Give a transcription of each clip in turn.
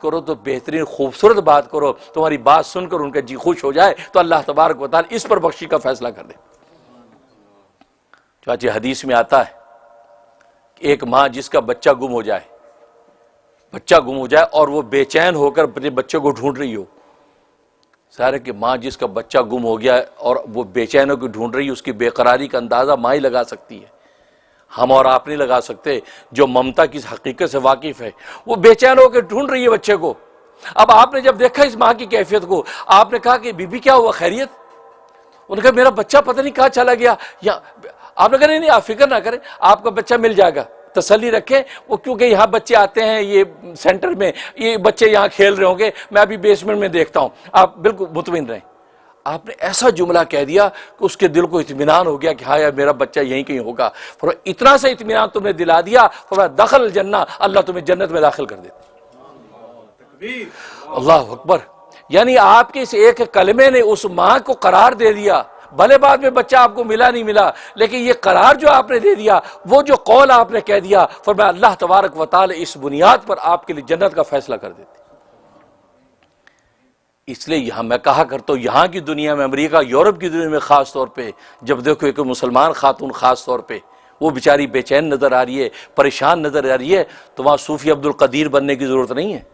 करो तो बेहतरीन खूबसूरत बात करो, तुम्हारी बात सुनकर उनका जी खुश हो जाए तो अल्लाह तबारक व तआला इस पर बख्शी का फैसला कर दे। चाची हदीस में आता है कि एक माँ जिसका बच्चा गुम हो जाए, बच्चा गुम हो जाए और वो बेचैन होकर अपने बच्चे को ढूंढ रही हो, सारे कि माँ जिसका बच्चा गुम हो गया और वो बेचैन होकर ढूंढ रही है, उसकी बेकरारी का अंदाज़ा माँ ही लगा सकती है, हम और आप नहीं लगा सकते। जो ममता की हकीकत से वाकिफ है वो बेचैन होकर ढूंढ रही है बच्चे को। अब आपने जब देखा इस माँ की कैफियत को, आपने कहा कि बीबी क्या हुआ, खैरियत? उन्होंने कहा मेरा बच्चा पता नहीं कहाँ चला गया। या आपने कहा नहीं आप फिक्र ना करें, आपका बच्चा मिल जाएगा, तसल्ली रखें। वो क्योंकि यहाँ बच्चे आते हैं, ये सेंटर में ये बच्चे यहाँ खेल रहे होंगे, मैं अभी बेसमेंट में देखता हूँ, आप बिल्कुल मुतमिन रहें। आपने ऐसा जुमला कह दिया कि उसके दिल को इत्मीनान हो गया कि हाँ यार मेरा बच्चा यहीं कहीं होगा। फिर इतना सा इत्मीनान तुमने दिला दिया, फिर दखल जन्ना, अल्लाह तुम्हें जन्नत में दाखिल कर देते। अल्लाह अकबर। यानी आपके इस एक कलमे ने उस माँ को करार दे दिया। भले बाद में बच्चा आपको मिला नहीं मिला, लेकिन ये करार जो आपने दे दिया, वो जो कौल आपने कह दिया, फरमाया अल्लाह तबारक व तआला इस बुनियाद पर आपके लिए जन्नत का फैसला कर देते। इसलिए यहां मैं कहा करता हूं, यहां की दुनिया में, अमेरिका यूरोप की दुनिया में खास तौर पे जब देखो एक मुसलमान खातून खास तौर पे वो बेचारी बेचैन नजर आ रही है, परेशान नजर आ रही है, तो वहां सूफी अब्दुल कदीर बनने की जरूरत नहीं है।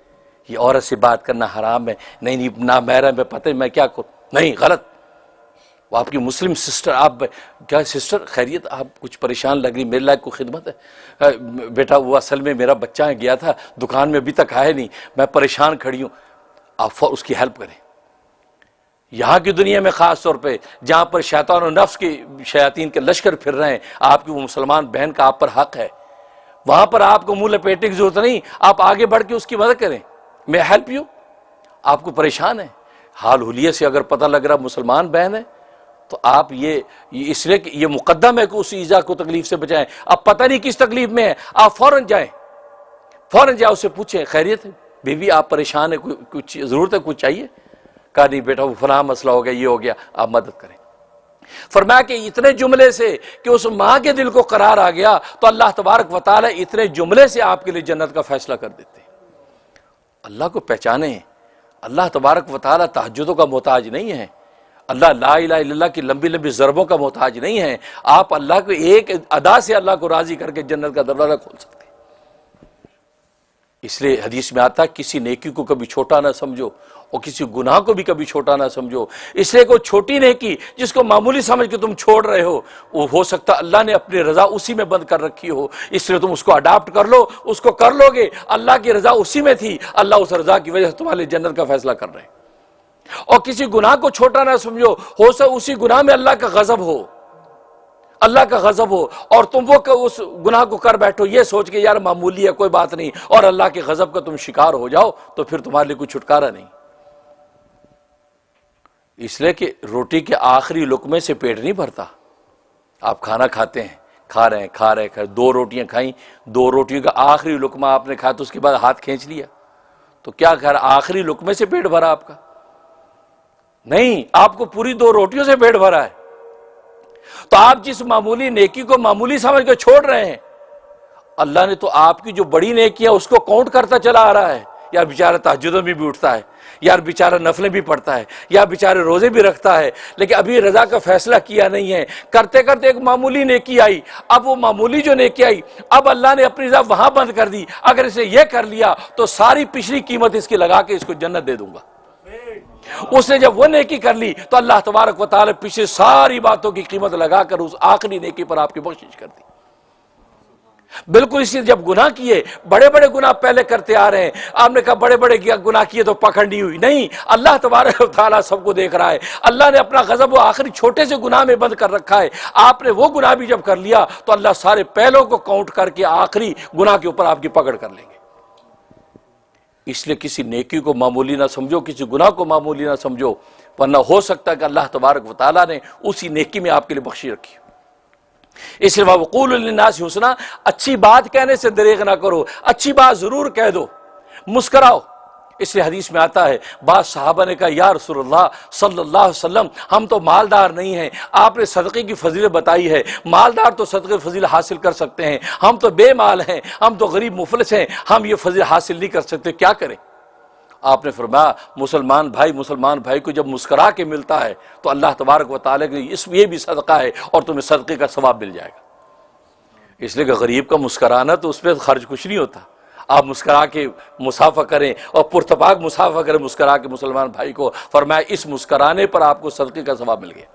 ये औरत से बात करना हराम है, नहीं ना महरम है, पता है मैं क्या करूं, नहीं गलत। वो आपकी मुस्लिम सिस्टर, आप क्या सिस्टर खैरियत, आप कुछ परेशान लग रही, मेरे लायक कोई खिदमत है? बेटा वो असल में मेरा बच्चा गया था दुकान में, अभी तक आया नहीं, मैं परेशान खड़ी हूं, आप उसकी हेल्प करें। यहां की दुनिया में खास तौर पे जहां पर शैतान और नफ्स के शयातीन के लश्कर फिर रहे हैं, आपकी वो मुसलमान बहन का आप पर हक है, वहां पर आपको मुंह लपेटने की जरूरत नहीं, आप आगे बढ़ के उसकी मदद करें। मैं हेल्प यू, आपको परेशान है, हाल हुलिये से अगर पता लग रहा मुसलमान बहन है तो आप ये इसलिए कि ये मुकद्दम है कि उस ईजा को तकलीफ से बचाएं। अब पता नहीं किस तकलीफ में है, आप फौरन जाएं, फौरन जाए उससे पूछें खैरियत है बीबी, आप परेशान है, कुछ जरूरत है, कुछ चाहिए? कहा नहीं बेटा वो फलां मसला हो गया, ये हो गया, आप मदद करें। फरमाया कि इतने जुमले से कि उस माँ के दिल को करार आ गया, तो अल्लाह तबारक व तआला इतने जुमले से आपके लिए जन्नत का फैसला कर देते हैं। अल्लाह को पहचाने, अल्लाह तबारक व तआला तहज्जुदों का मोहताज नहीं है, अल्लाह ला इलाहा इल्लल्लाह की लंबी लंबी ज़रबों का मोहताज नहीं है। आप अल्लाह को एक अदा से अल्लाह को राजी करके जन्नत का दरवाजा खोल सकते हैं। इसलिए हदीस में आता है किसी नेकी को कभी छोटा ना समझो और किसी गुनाह को भी कभी छोटा ना समझो। इसलिए कोई छोटी नेकी जिसको मामूली समझ के तुम छोड़ रहे हो वो सकता अल्लाह ने अपनी रजा उसी में बंद कर रखी हो, इसलिए तुम उसको अडॉप्ट कर लो, उसको कर लोगे, अल्लाह की रजा उसी में थी, अल्लाह उस रजा की वजह से तुम्हारे लिए जन्नत का फैसला कर रहे हैं। और किसी गुनाह को छोटा ना समझो, हो सकता उसी गुनाह में अल्लाह का गजब हो, अल्लाह का गजब हो, और तुम वो उस गुनाह को कर बैठो ये सोच के यार मामूली है कोई बात नहीं, और अल्लाह के गजब का तुम शिकार हो जाओ, तो फिर तुम्हारे लिए कोई छुटकारा नहीं। इसलिए कि रोटी के आखिरी लुकमे से पेट नहीं भरता। आप खाना खाते हैं, खा रहे हैं, 2 रोटियां खाई, 2 रोटियों का आखिरी लुकमा आपने खाया तो उसके बाद हाथ खींच लिया, तो क्या खैर आखिरी लुकमे से पेट भरा आपका? नहीं, आपको पूरी 2 रोटियों से पेट भरा है। तो आप जिस मामूली नेकी को मामूली समझ के छोड़ रहे हैं, अल्लाह ने तो आपकी जो बड़ी नेकी है उसको काउंट करता चला आ रहा है। यार बेचारा तहज्जुद में भी उठता है, यार बेचारा नफलें भी पढ़ता है, यार बेचारे रोजे भी रखता है, लेकिन अभी रजा का फैसला किया नहीं है। करते करते एक मामूली नेकी आई, अब वो मामूली जो नेकी आई, अब अल्लाह ने अपनी रजा वहां बंद कर दी। अगर इसे यह कर लिया तो सारी पिछली कीमत इसकी लगा के इसको जन्नत दे दूंगा। उसने जब वो नेकी कर ली तो अल्लाह तबारक व तआला पीछे सारी बातों की कीमत लगाकर उस आखिरी नेकी पर आपकी बख्शिश कर दी। बिल्कुल इसी जब गुनाह किए, बड़े बड़े गुनाह पहले करते आ रहे हैं, आपने कहा बड़े बड़े गुनाह किए तो पकड़ नहीं हुई, नहीं, अल्लाह तबारक व तआला सबको देख रहा है। अल्लाह ने अपना गजब वो आखिरी छोटे से गुनाह में बंद कर रखा है। आपने वो गुनाह भी जब कर लिया तो अल्लाह सारे पहलों को काउंट करके आखिरी गुनाह के ऊपर आपकी पकड़ कर लेंगे। इसलिए किसी नेकी को मामूली ना समझो, किसी गुनाह को मामूली ना समझो, वरना हो सकता है कि अल्लाह तबारक व तआला ने उसी नेकी में आपके लिए बख्शी रखी। इसलिए वक़ूलु लिन्नासि हुस्ना, अच्छी बात कहने से दरेग ना करो, अच्छी बात जरूर कह दो, मुस्कुराओ। इसलिए हदीस में आता है, बाद सहाबा ने कहा या रसूलुल्लाह सल्लल्लाहु अलैहि वसल्लम, हम तो मालदार नहीं हैं, आपने सदक़े की फजीलत बताई है, मालदार तो सदक़े फजीलत हासिल कर सकते हैं, हम तो बेमाल हैं, हम तो गरीब मुफलिस हैं, हम ये फजीलत हासिल नहीं कर सकते, क्या करें? आपने फरमाया मुसलमान भाई को जब मुस्करा के मिलता है तो अल्लाह तबारक व तआला के ये भी सदका है और तुम्हें सदक़े का सवाब मिल जाएगा। इसलिए कि गरीब का मुस्कराना तो उस पर खर्च कुछ नहीं होता। आप मुस्करा के मुसाफा करें और पुरतपाक मुसाफा करें मुस्करा के मुसलमान भाई को, फरमाया इस मुस्कराने पर आपको सदक़े का सवाब मिल गया।